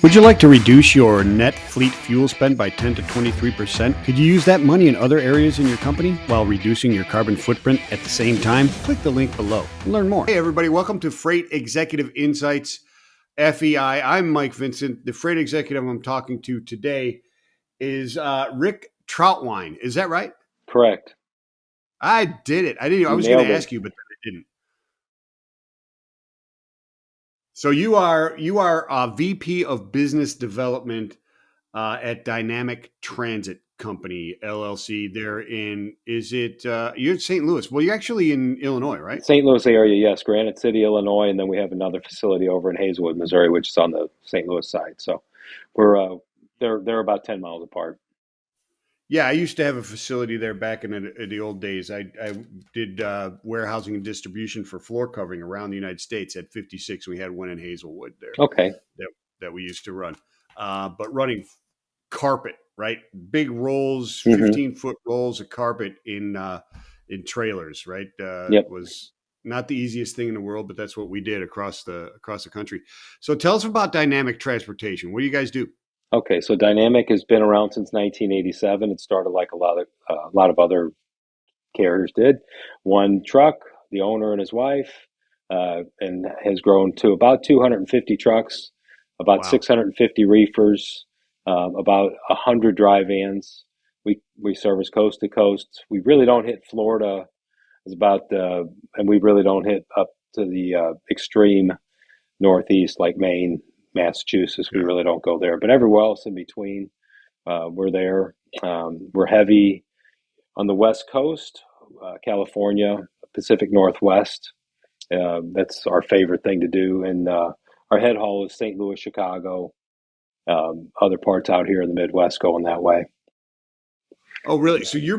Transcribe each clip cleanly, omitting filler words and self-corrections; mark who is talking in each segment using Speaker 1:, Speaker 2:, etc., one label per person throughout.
Speaker 1: Would you like to reduce your net fleet fuel spend by 10 to 23%? Could you use that money in other areas in your company while reducing your carbon footprint at the same time? Click the link below and learn more. Hey, everybody. Welcome to Freight Executive Insights, FEI. I'm Mike Vincent. The freight executive I'm talking to today is Rick Trautwein. Is that right?
Speaker 2: Correct.
Speaker 1: I did it. I was going to ask you, but then I didn't. So you are a VP of Business Development at Dynamic Transit Company LLC. You're in St. Louis. Well, you're actually in Illinois, right?
Speaker 2: St. Louis area, yes. Granite City, Illinois, and then we have another facility over in Hazelwood, Missouri, which is on the St. Louis side. So we're they're about 10 miles apart.
Speaker 1: Yeah, I used to have a facility there back in the old days. I did warehousing and distribution for floor covering around the United States at 56. We had one in Hazelwood there.
Speaker 2: Okay.
Speaker 1: That we used to run. But running carpet, right? Big rolls, 15-foot rolls of carpet in trailers, right?
Speaker 2: Yep.
Speaker 1: Was not the easiest thing in the world, but that's what we did across the country. So tell us about dynamic transportation. What do you guys do?
Speaker 2: Okay, so Dynamic has been around since 1987. It started like a lot of other carriers did. One truck, the owner and his wife, and has grown to about 250 trucks, about
Speaker 1: Wow.
Speaker 2: 650 reefers, about 100 dry vans. We service coast to coast. We really don't hit Florida. And we really don't hit up to the extreme Northeast like Maine, Massachusetts. We really don't go there, but everywhere else in between, we're there. We're heavy on the West Coast, California, Pacific Northwest. That's our favorite thing to do. And our head haul is St. Louis, Chicago, other parts out here in the Midwest going that way.
Speaker 1: Oh, really? So you're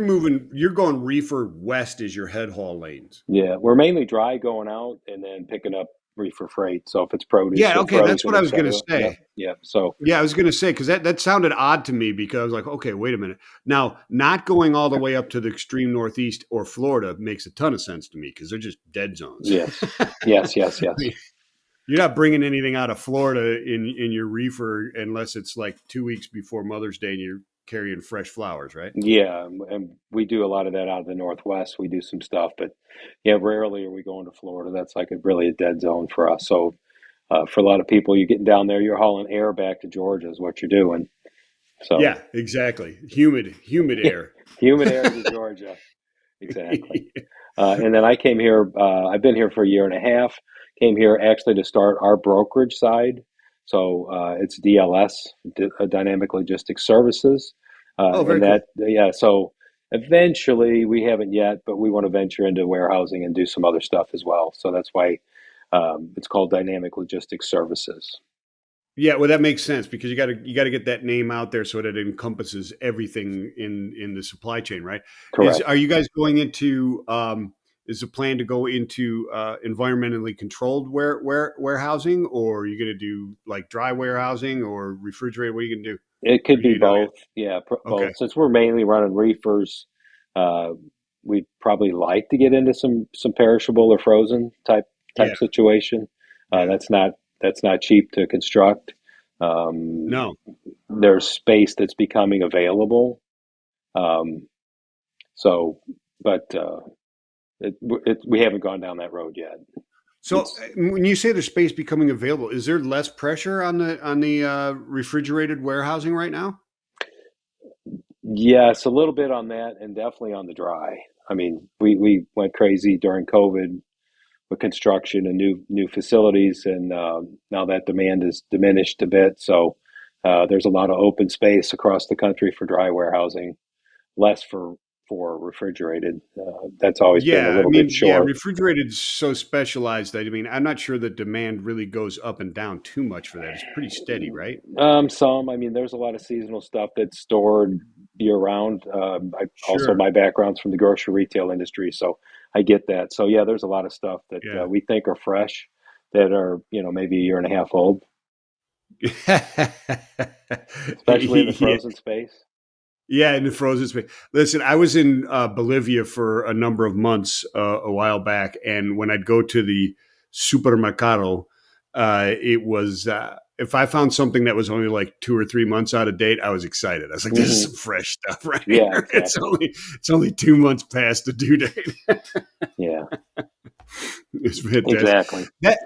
Speaker 1: going reefer west as your head haul lanes.
Speaker 2: Yeah, we're mainly dry going out and then picking up reefer freight. So if it's produce,
Speaker 1: yeah, okay,
Speaker 2: frozen,
Speaker 1: that's what I was going to say.
Speaker 2: Yeah. So
Speaker 1: yeah, I was going to say because that sounded odd to me because I was like, okay, wait a minute. Now, not going all the way up to the extreme Northeast or Florida makes a ton of sense to me because they're just dead zones.
Speaker 2: Yes.
Speaker 1: I mean, you're not bringing anything out of Florida in your reefer unless it's like 2 weeks before Mother's Day and you're carrying fresh flowers, right?
Speaker 2: Yeah, and we do a lot of that out of the Northwest. We do some stuff, but yeah, rarely are we going to Florida. That's like really a dead zone for us. So for a lot of people, you're getting down there, you're hauling air back to Georgia is what you're doing. So
Speaker 1: yeah, exactly. Humid air.
Speaker 2: Humid air to Georgia. Exactly. And then I came here, I've been here for a year and a half, came here actually to start our brokerage side. So it's DLS, Dynamic Logistics Services.
Speaker 1: Very cool.
Speaker 2: Yeah, so eventually, we haven't yet, but we want to venture into warehousing and do some other stuff as well. So that's why it's called Dynamic Logistics Services.
Speaker 1: Yeah, well, that makes sense because you got to get that name out there so that it encompasses everything in the supply chain, right?
Speaker 2: Correct.
Speaker 1: Are you guys going into? Is the plan to go into environmentally controlled warehousing, or are you going to do like dry warehousing or refrigerated? What are you going to do?
Speaker 2: It could be both. Yeah, both.
Speaker 1: Okay.
Speaker 2: Since we're mainly running reefers, we'd probably like to get into some perishable or frozen type situation. That's not cheap to construct.
Speaker 1: No.
Speaker 2: There's space that's becoming available. We haven't gone down that road yet.
Speaker 1: So when you say there's space becoming available, is there less pressure on the refrigerated warehousing right now?
Speaker 2: Yes, a little bit on that, and definitely on the dry. I mean, we went crazy during COVID with construction and new facilities, and now that demand is diminished a bit. So there's a lot of open space across the country for dry warehousing, less for refrigerated. That's always been a little bit short.
Speaker 1: Yeah, refrigerated is so specialized that I'm not sure the demand really goes up and down too much for that. It's pretty steady, right?
Speaker 2: There's a lot of seasonal stuff that's stored year round. Also, my background's from the grocery retail industry, so I get that. So yeah, there's a lot of stuff that we think are fresh that are maybe a year and a half old, especially in the frozen space.
Speaker 1: Yeah, in the frozen space. Listen, I was in Bolivia for a number of months a while back, and when I'd go to the supermercado, it was if I found something that was only like 2 or 3 months out of date, I was excited. I was like, "This is some fresh stuff right
Speaker 2: Yeah,
Speaker 1: here."
Speaker 2: exactly.
Speaker 1: It's only 2 months past the due date.
Speaker 2: Yeah,
Speaker 1: It's fantastic.
Speaker 2: exactly.
Speaker 1: That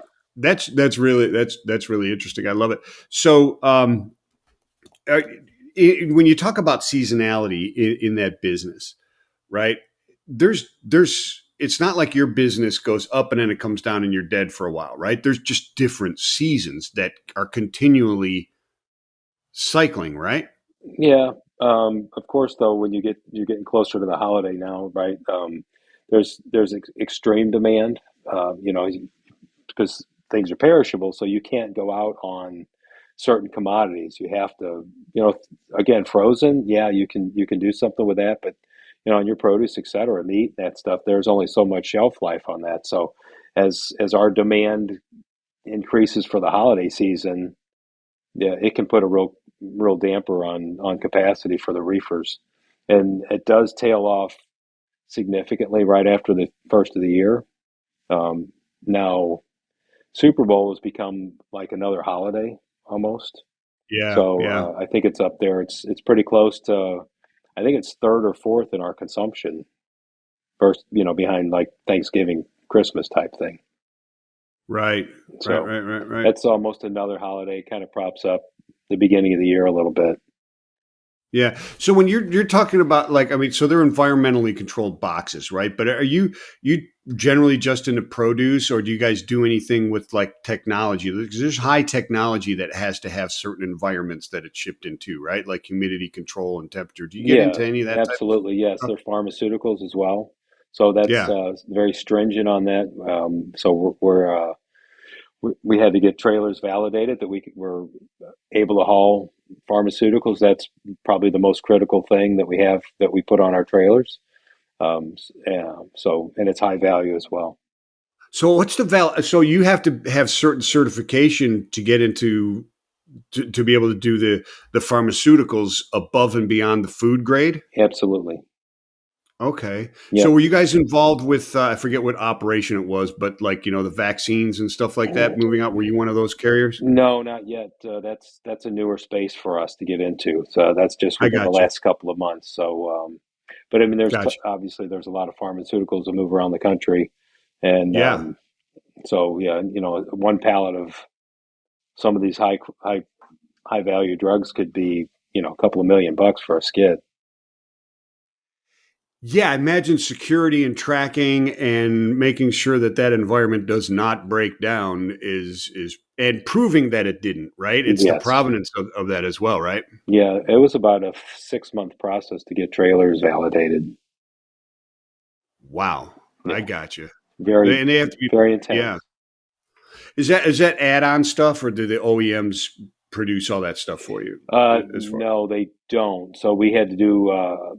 Speaker 1: that's really interesting. I love it. So, uh, when you talk about seasonality in that business, right? There's it's not like your business goes up and then it comes down and you're dead for a while, right? There's just different seasons that are continually cycling, right?
Speaker 2: Yeah. Of course, though, when you're getting closer to the holiday now, right? There's extreme demand, you know, because things are perishable, so you can't go out on certain commodities. You have to, you know, again, frozen. Yeah, you can do something with that, but you know, on your produce, et cetera, meat, that stuff, there's only so much shelf life on that. So as our demand increases for the holiday season, yeah, it can put a real damper on capacity for the reefers, and it does tail off significantly right after the first of the year. Now, Super Bowl has become like another holiday almost.
Speaker 1: Yeah,
Speaker 2: So
Speaker 1: yeah.
Speaker 2: I think it's up there. It's pretty close to. I think it's third or fourth in our consumption, first, you know, behind like Thanksgiving, Christmas type thing.
Speaker 1: Right, right,
Speaker 2: So
Speaker 1: right, right, right.
Speaker 2: that's almost another holiday. Kind of props up the beginning of the year a little bit.
Speaker 1: Yeah. So when you're talking about like, I mean, so they're environmentally controlled boxes, right? But are you generally just into produce, or do you guys do anything with like technology? Because there's high technology that has to have certain environments that it's shipped into, right? Like humidity control and temperature. Do you get
Speaker 2: Yeah,
Speaker 1: into any of that type of
Speaker 2: absolutely. Yes,
Speaker 1: stuff?
Speaker 2: they're pharmaceuticals as well. So that's
Speaker 1: Yeah.
Speaker 2: very stringent on that. So we had to get trailers validated that were able to haul pharmaceuticals. That's probably the most critical thing that we have that we put on our trailers. Yeah, so and it's high value as well.
Speaker 1: So what's the So you have to have certain certification to get into to be able to do the pharmaceuticals above and beyond the food grade.
Speaker 2: Absolutely.
Speaker 1: Okay. So
Speaker 2: Yep.
Speaker 1: were you guys involved with, I forget what operation it was, but like, the vaccines and stuff like that moving out? Were you one of those carriers?
Speaker 2: No, not yet. That's a newer space for us to get into. So that's just
Speaker 1: I
Speaker 2: within the
Speaker 1: got you.
Speaker 2: last couple of months. So, but I mean,
Speaker 1: Gotcha.
Speaker 2: obviously there's a lot of pharmaceuticals that move around the country, and
Speaker 1: Yeah.
Speaker 2: so yeah, you know, one pallet of some of these high value drugs could be, you know, a couple of $1 million for a skid.
Speaker 1: Yeah. I imagine security and tracking and making sure that that environment does not break down and proving that it didn't, right? It's the
Speaker 2: Yes.
Speaker 1: provenance of that as well, right?
Speaker 2: Yeah, it was about a 6 month process to get trailers validated.
Speaker 1: Wow. I
Speaker 2: Yeah,
Speaker 1: got you.
Speaker 2: very,
Speaker 1: And they have to be,
Speaker 2: very
Speaker 1: yeah.
Speaker 2: intense.
Speaker 1: Is that add-on stuff, or do the OEMs produce all that stuff for you? As far
Speaker 2: No, they don't. So we had to do a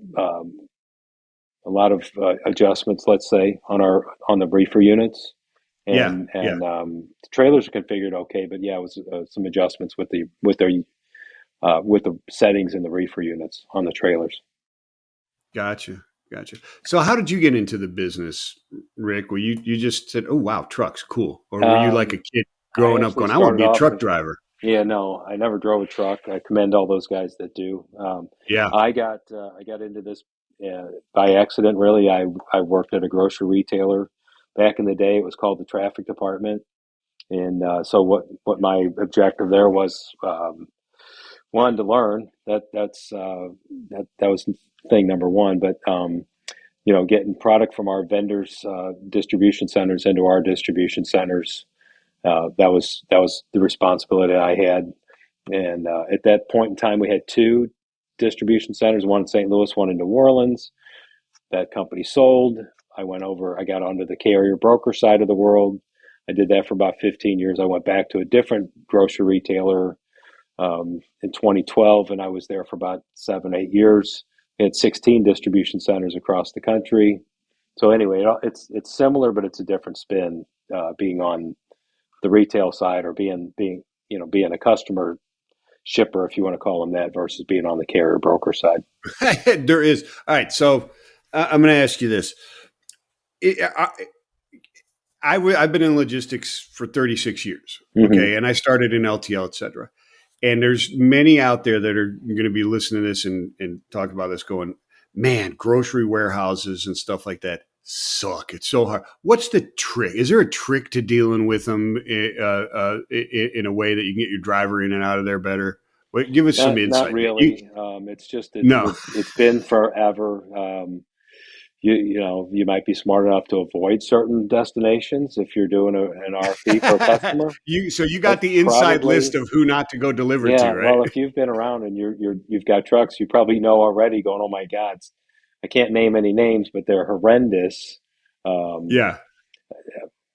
Speaker 2: lot of adjustments, let's say, on the reefer units,
Speaker 1: yeah, yeah,
Speaker 2: and the trailers are configured okay, but yeah, it was some adjustments with the settings in the reefer units on the trailers.
Speaker 1: gotcha, gotcha. So, how did you get into the business, Rick? Were you just said, "Oh, wow, trucks, cool," or were you like a
Speaker 2: Um,
Speaker 1: kid
Speaker 2: I
Speaker 1: growing up
Speaker 2: actually
Speaker 1: going, "I want to
Speaker 2: started
Speaker 1: be a
Speaker 2: off
Speaker 1: truck
Speaker 2: as
Speaker 1: driver"?
Speaker 2: Yeah, no, I never drove a truck. I commend all those guys that do.
Speaker 1: Yeah,
Speaker 2: I got into this by accident. Really, I worked at a grocery retailer back in the day. It was called the traffic department, and so what my objective there was, one, to learn. That was thing number one. But you know, getting product from our vendors' distribution centers into our distribution centers. That was the responsibility I had. And at that point in time, we had two distribution centers, one in St. Louis, one in New Orleans. That company sold. I went over, I got onto the carrier broker side of the world. I did that for about 15 years. I went back to a different grocery retailer in 2012, and I was there for about 7, 8 years. We had 16 distribution centers across the country. So anyway, it's similar, but it's a different spin, being on the retail side, or being a customer shipper, if you want to call them that, versus being on the carrier broker side.
Speaker 1: there is. All right, so I'm going to ask you this: I, I've been in logistics for 36 years.
Speaker 2: Hmm.
Speaker 1: Okay. And I started in LTL, et cetera. And there's many out there that are going to be listening to this and talk about this going, man, grocery warehouses and stuff like that suck. It's so hard. What's the trick? Is there a trick to dealing with them in a way that you can get your driver in and out of there better? Well, give us some
Speaker 2: Not
Speaker 1: insight. You,
Speaker 2: really. It's just
Speaker 1: no.
Speaker 2: it's been forever. You might be smart enough to avoid certain destinations if you're doing an RFP for a customer,
Speaker 1: You
Speaker 2: but
Speaker 1: got the inside list
Speaker 2: probably,
Speaker 1: of who not to go deliver
Speaker 2: yeah.
Speaker 1: to, right?
Speaker 2: Well, if you've been around and you've got trucks, you probably know already. Going, oh my God, I can't name any names, but they're horrendous. Um,
Speaker 1: Yeah.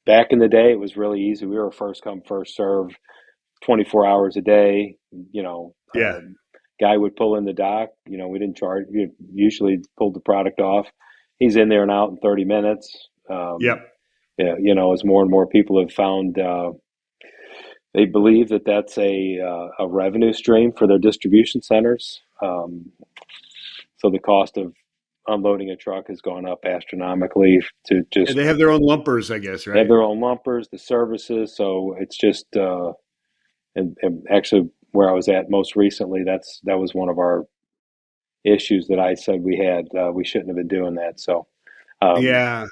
Speaker 2: Back in the day, it was really easy. We were first come, first serve, 24 hours a day. You know,
Speaker 1: Yeah.
Speaker 2: guy would pull in the dock. We didn't charge. We usually pulled the product off. He's in there and out in 30 minutes.
Speaker 1: Yep.
Speaker 2: Yeah, as more and more people have found, they believe that that's a revenue stream for their distribution centers. So the cost of unloading a truck has gone up astronomically to
Speaker 1: And
Speaker 2: just
Speaker 1: they have their own lumpers, I guess,
Speaker 2: they have
Speaker 1: right?
Speaker 2: their own lumpers, the services. So it's just, and actually where I was at most recently, that was one of our issues that I said we had. We shouldn't have been doing that. So, um,
Speaker 1: Yeah.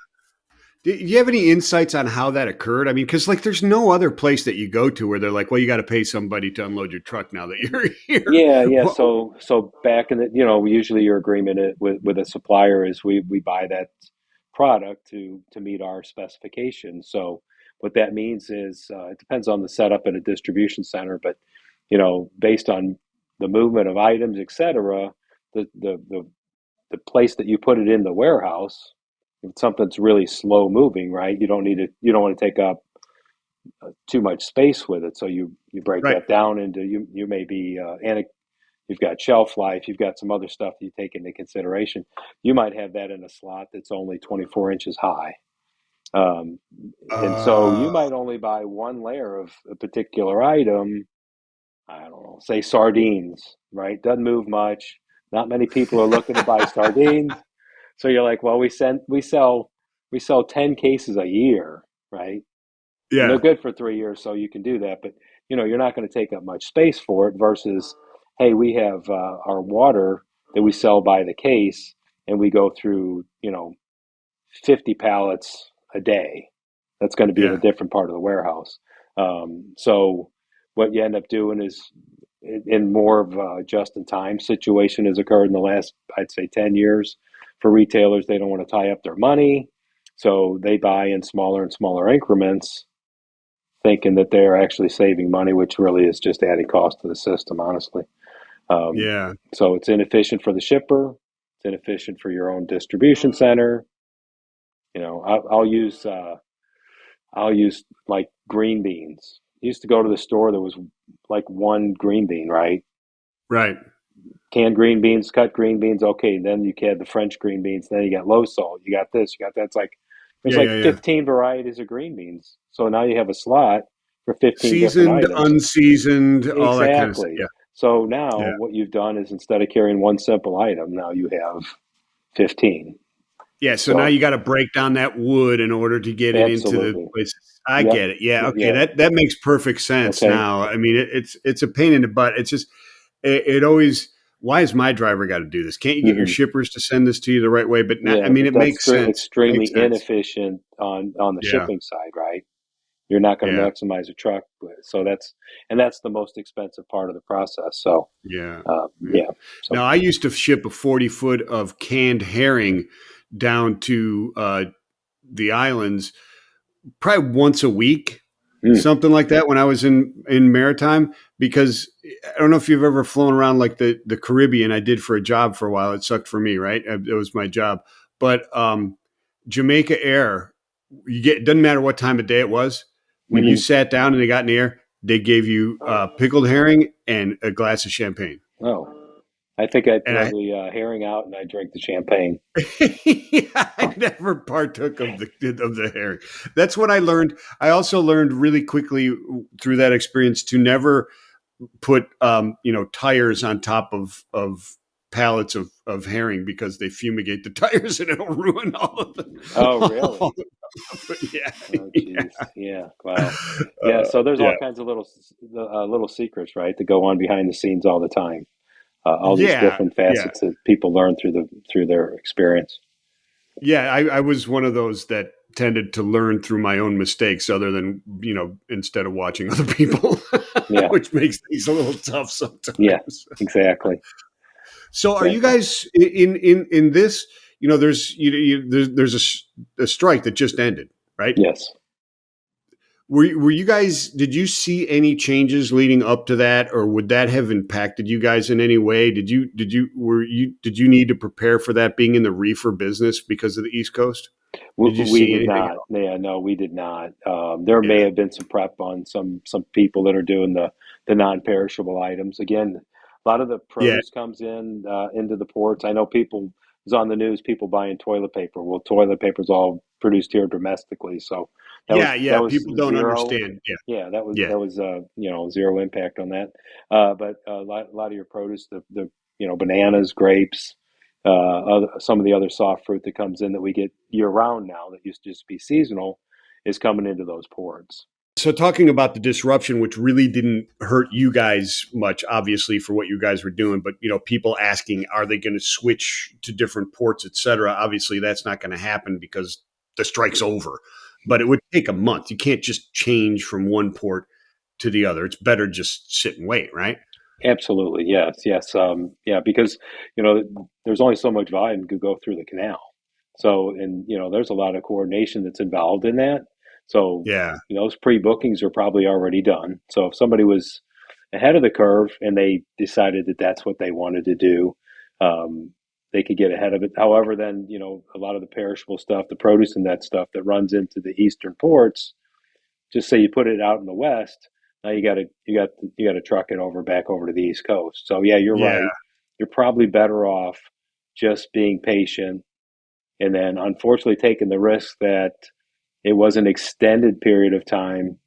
Speaker 1: Do you have any insights on how that occurred? I mean, because like there's no other place that you go to where they're like, well, you got to pay somebody to unload your truck now that you're here.
Speaker 2: yeah.
Speaker 1: What,
Speaker 2: So back in the, usually your agreement with a supplier is we buy that product to meet our specifications. So what that means is it depends on the setup at a distribution center, but based on the movement of items, et cetera, the place that you put it in the warehouse, if it's something that's really slow moving, right? You don't want to take up too much space with it. So you break
Speaker 1: right.
Speaker 2: that down into you may be and you've got shelf life, you've got some other stuff that you take into consideration. You might have that in a slot that's only 24 inches high. Um, and so
Speaker 1: Uh,
Speaker 2: you might only buy one layer of a particular item. I don't know, say sardines, right? Doesn't move much. Not many people are looking to buy sardines. So you're like, well, we sell 10 cases a year, right? And they're
Speaker 1: yeah.
Speaker 2: good for 3 years, so you can do that. But you're not going to take up much space for it. Versus, hey, we have our water that we sell by the case, and we go through 50 pallets a day. That's going to be in a
Speaker 1: Yeah.
Speaker 2: different part of the warehouse. So what you end up doing is in more of a just-in-time situation has occurred in the last, I'd say, 10 years. For retailers, they don't want to tie up their money, so they buy in smaller and smaller increments, thinking that they're actually saving money, which really is just adding cost to the system, honestly. Um,
Speaker 1: Yeah.
Speaker 2: so it's inefficient for the shipper. It's inefficient for your own distribution center. I'll use like green beans. I used to go to the store. There was like one green bean, right?
Speaker 1: Right.
Speaker 2: Canned green beans, cut green beans. Okay, then you had the French green beans. Then you got low salt. You got this. You got that. It's like there's
Speaker 1: Yeah.
Speaker 2: like
Speaker 1: Yeah. Yeah.
Speaker 2: 15 varieties of green beans. So now you have a slot for 15 different
Speaker 1: Seasoned,
Speaker 2: items.
Speaker 1: unseasoned, all that kind of stuff.
Speaker 2: Exactly.
Speaker 1: Yeah.
Speaker 2: So now
Speaker 1: Yeah.
Speaker 2: what you've done is instead of carrying one simple item, now you have 15.
Speaker 1: Yeah. So now
Speaker 2: So
Speaker 1: you got to break down that wood in order to get it into the
Speaker 2: absolutely.
Speaker 1: places. I
Speaker 2: Yep.
Speaker 1: get it. Yeah. Okay.
Speaker 2: Yeah.
Speaker 1: That makes perfect sense
Speaker 2: Okay.
Speaker 1: now. I mean, it's a pain in the butt. It's just it always. Why has my driver got to do this? Can't you get your
Speaker 2: Hmm.
Speaker 1: shippers to send this to you the right way? But not, I
Speaker 2: Yeah,
Speaker 1: mean,
Speaker 2: but
Speaker 1: it
Speaker 2: that's
Speaker 1: makes sense. It
Speaker 2: extremely
Speaker 1: makes sense.
Speaker 2: inefficient on the
Speaker 1: Yeah.
Speaker 2: shipping side, right? You're not going to
Speaker 1: Yeah.
Speaker 2: maximize a truck, so that's the most expensive part of the process. So,
Speaker 1: Yeah. Yeah.
Speaker 2: yeah. So,
Speaker 1: Now, I used to ship a 40-foot of canned herring down to the islands probably once a week,
Speaker 2: mm,
Speaker 1: something like that when I was in maritime, because I don't know if you've ever flown around like the Caribbean. I did for a job for a while. It sucked for me, right? It was my job. But Jamaica Air, you get, it doesn't matter what time of day it was. When you
Speaker 2: hmm.
Speaker 1: sat down and they got in the air, they gave you pickled herring and a glass of champagne.
Speaker 2: Oh, I think I'd
Speaker 1: And
Speaker 2: throw
Speaker 1: I,
Speaker 2: the herring out and I'd drink the champagne.
Speaker 1: yeah, I never partook of the herring. That's what I learned. I also learned really quickly through that experience to never put tires on top of pallets of herring because they fumigate the tires and it'll ruin all of them.
Speaker 2: Oh, really?
Speaker 1: Yeah,
Speaker 2: Oh,
Speaker 1: yeah,
Speaker 2: geez. Yeah. Wow. Yeah. So there's
Speaker 1: yeah,
Speaker 2: all kinds of little secrets, right, that go on behind the scenes all the time. All these
Speaker 1: yeah,
Speaker 2: different
Speaker 1: yeah.
Speaker 2: facets that people learn through their experience.
Speaker 1: Yeah, I was one of those that tended to learn through my own mistakes, other than instead of watching other people,
Speaker 2: Yeah.
Speaker 1: which makes things a little tough
Speaker 2: Yeah.
Speaker 1: sometimes.
Speaker 2: Exactly.
Speaker 1: So, are you
Speaker 2: Exactly.
Speaker 1: guys in this? There's a strike that just ended, right?
Speaker 2: Yes.
Speaker 1: Were you guys? Did you see any changes leading up to that, or would that have impacted you guys in any way? Did you need to prepare for that being in the reefer business because of the East Coast? Did you
Speaker 2: We
Speaker 1: see
Speaker 2: did
Speaker 1: anything?
Speaker 2: not. Yeah, no, we did not. There may
Speaker 1: Yeah,
Speaker 2: have been some prep on some people that are doing the non-perishable items. Again, a lot of the
Speaker 1: yeah,
Speaker 2: produce comes in into the ports. I know people it was on the news, people buying toilet paper. Well, toilet paper is all produced here domestically, so
Speaker 1: yeah,
Speaker 2: that
Speaker 1: yeah.
Speaker 2: was
Speaker 1: People don't
Speaker 2: zero.
Speaker 1: understand. Yeah,
Speaker 2: Yeah,
Speaker 1: yeah,
Speaker 2: that was zero impact on that. But a lot of your produce, the bananas, grapes, some of the other soft fruit that comes in that we get year round now that used to just be seasonal is coming into those ports.
Speaker 1: So talking about the disruption, which really didn't hurt you guys much, obviously for what you guys were doing, but people asking, are they going to switch to different ports, et cetera? Obviously, that's not going to happen because the strike's over. But it would take a month. You can't just change from one port to the other. It's better just sit and wait, right?
Speaker 2: Absolutely, yes, yes, yeah, because there's only so much volume could go through the canal. So, and there's a lot of coordination that's involved in that. So,
Speaker 1: Yeah,
Speaker 2: those pre-bookings are probably already done. So, if somebody was ahead of the curve and they decided that that's what they wanted to do, they could get ahead of it. However, then a lot of the perishable stuff, the produce and that stuff that runs into the eastern ports, just say you put it out in the west, now you got to truck it back over to the east coast. So yeah, you're
Speaker 1: yeah.
Speaker 2: right. You're probably better off just being patient, and then unfortunately taking the risk that it was an extended period of time.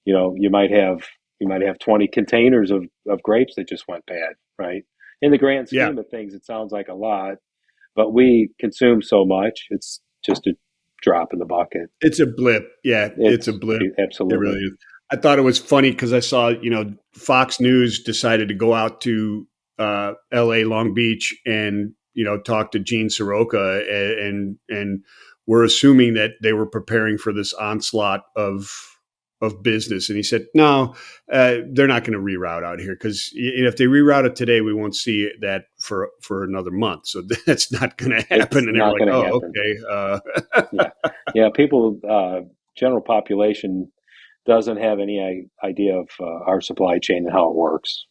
Speaker 2: You might have 20 containers of grapes that just went bad, right? In the grand
Speaker 1: Yeah,
Speaker 2: scheme of things, it sounds like a lot, but we consume so much, it's just a drop in the bucket.
Speaker 1: it's a blip. Yeah, it's a
Speaker 2: It's
Speaker 1: blip. It
Speaker 2: absolutely.
Speaker 1: really is. I thought it was funny because I saw, Fox News decided to go out to L.A. Long Beach and talk to Gene Soroka, and we're assuming that they were preparing for this onslaught of business. And he said, no, they're not going to reroute out here because if they reroute it today, we won't see that for another month. So that's not going to
Speaker 2: It's
Speaker 1: happen. And they were
Speaker 2: not
Speaker 1: like,
Speaker 2: going to
Speaker 1: oh,
Speaker 2: happen.
Speaker 1: okay.
Speaker 2: Yeah, yeah. People, general population doesn't have any idea of our supply chain and how it works.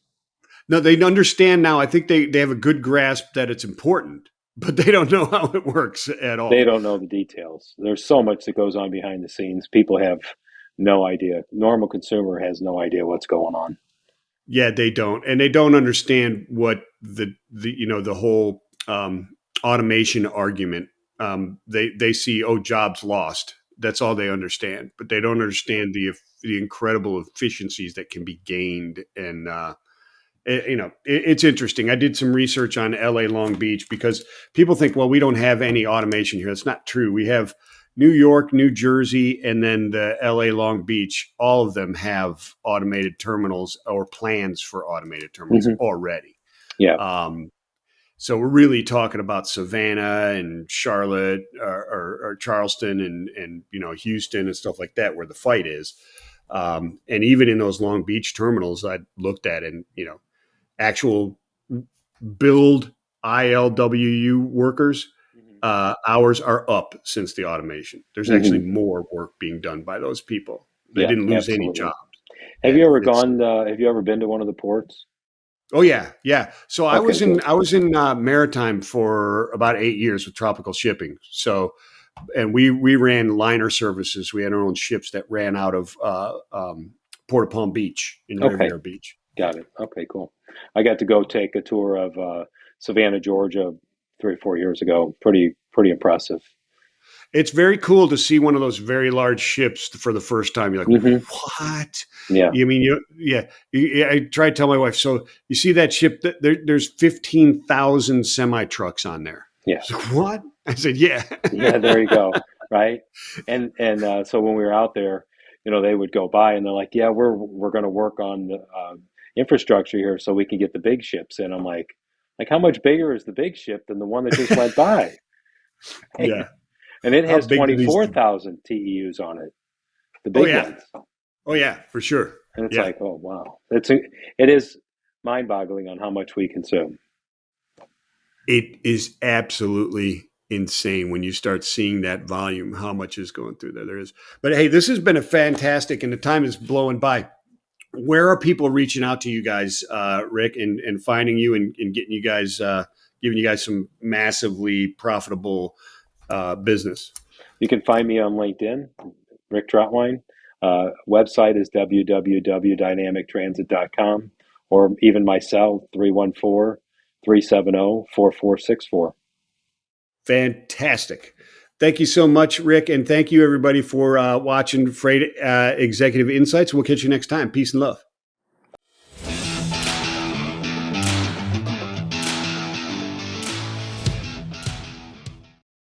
Speaker 1: No, they understand now. I think they have a good grasp that it's important, but they don't know how it works at
Speaker 2: They
Speaker 1: all.
Speaker 2: don't know the details. There's so much that goes on behind the scenes. People have no idea. Normal consumer has no idea what's going on.
Speaker 1: Yeah, they don't, and they don't understand what the whole automation argument. They see, oh, jobs lost. That's all they understand, but they don't understand the incredible efficiencies that can be gained. And it's interesting. I did some research on LA Long Beach because people think, well, we don't have any automation here. That's not true. We have New York, New Jersey, and then the LA Long Beach. All of them have automated terminals or plans for automated terminals
Speaker 2: Hmm.
Speaker 1: already.
Speaker 2: Yeah.
Speaker 1: Um, so we're really talking about Savannah and Charlotte or Charleston and Houston and stuff like that, where the fight is. And even in those Long Beach terminals, I looked at, and actual build ILWU workers, hours are up since the automation. There's actually
Speaker 2: Hmm.
Speaker 1: more work being done by those people. They
Speaker 2: Yeah.
Speaker 1: didn't lose any
Speaker 2: Absolutely.
Speaker 1: jobs. Yeah, it's
Speaker 2: Have you ever been to one of the ports?
Speaker 1: oh yeah, yeah. So I
Speaker 2: Okay.
Speaker 1: was in
Speaker 2: Good.
Speaker 1: Maritime for about 8 years with tropical shipping. So and we ran liner services. We had our own ships that ran out of Port of Palm Beach in
Speaker 2: Okay.
Speaker 1: Riviera Beach. Yeah.
Speaker 2: Got it. Okay. Cool. I got to go take a tour of Savannah, Georgia, 3 or 4 years ago. Pretty impressive.
Speaker 1: It's very cool to see one of those very large ships for the first time. You're like,
Speaker 2: Mm-hmm.
Speaker 1: what?
Speaker 2: Yeah.
Speaker 1: You mean, I try to tell my wife, so you see that ship, there's 15,000 semi trucks on there.
Speaker 2: Yeah.
Speaker 1: She's like, what? I said, yeah.
Speaker 2: Yeah, there you go. Right. And so when we were out there, they would go by and they're like, yeah, we're going to work on the infrastructure here so we can get the big ships in. I'm like, how much bigger is the big ship than the one that just went by?
Speaker 1: Yeah.
Speaker 2: And it
Speaker 1: How
Speaker 2: has
Speaker 1: big do these?
Speaker 2: 24,000 TEUs on it, the
Speaker 1: Oh,
Speaker 2: big
Speaker 1: yeah.
Speaker 2: ones.
Speaker 1: Oh, yeah, for sure.
Speaker 2: And it's
Speaker 1: Yeah.
Speaker 2: like, oh, wow. It is mind-boggling on how much we consume.
Speaker 1: It is absolutely insane when you start seeing that volume, how much is going through there. There is. But hey, this has been a fantastic, and the time is blowing by. Where are people reaching out to you guys, Rick, and finding you and getting you guys, giving you guys some massively profitable business?
Speaker 2: You can find me on LinkedIn, Rick Trautwein. Website is www.dynamictransit.com, or even my cell, 314-370-4464.
Speaker 1: Fantastic. Thank you so much, Rick. And thank you, everybody, for watching Freight Executive Insights. We'll catch you next time. Peace and love.